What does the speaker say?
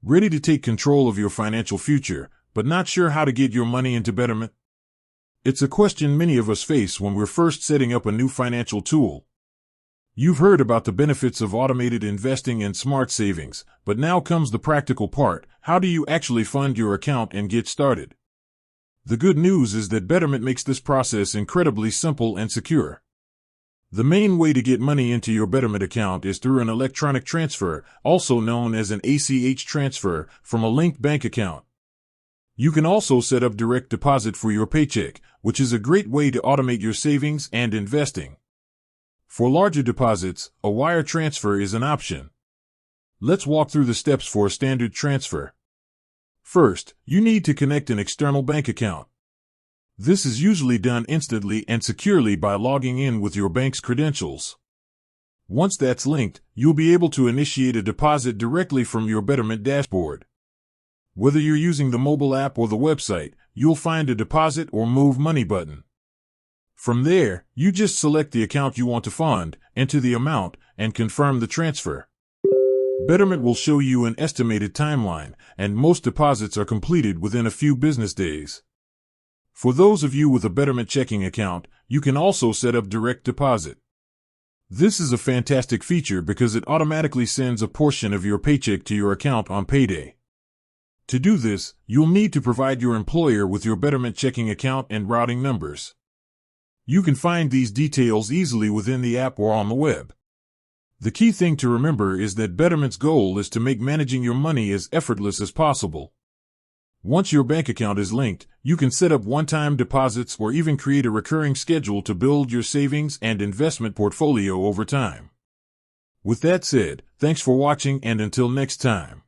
Ready to take control of your financial future, but not sure how to get your money into Betterment? It's a question many of us face when we're first setting up a new financial tool. You've heard about the benefits of automated investing and smart savings, but now comes the practical part. How do you actually fund your account and get started? The good news is that Betterment makes this process incredibly simple and secure. The main way to get money into your Betterment account is through an electronic transfer, also known as an ACH transfer, from a linked bank account. You can also set up direct deposit for your paycheck, which is a great way to automate your savings and investing. For larger deposits, a wire transfer is an option. Let's walk through the steps for a standard transfer. First, you need to connect an external bank account. This is usually done instantly and securely by logging in with your bank's credentials. Once that's linked, you'll be able to initiate a deposit directly from your Betterment dashboard. Whether you're using the mobile app or the website, you'll find a deposit or move money button. From there, you just select the account you want to fund, enter the amount, and confirm the transfer. Betterment will show you an estimated timeline, and most deposits are completed within a few business days. For those of you with a Betterment checking account, you can also set up direct deposit. This is a fantastic feature because it automatically sends a portion of your paycheck to your account on payday. To do this, you'll need to provide your employer with your Betterment checking account and routing numbers. You can find these details easily within the app or on the web. The key thing to remember is that Betterment's goal is to make managing your money as effortless as possible. Once your bank account is linked, you can set up one-time deposits or even create a recurring schedule to build your savings and investment portfolio over time. With that said, thanks for watching, and until next time.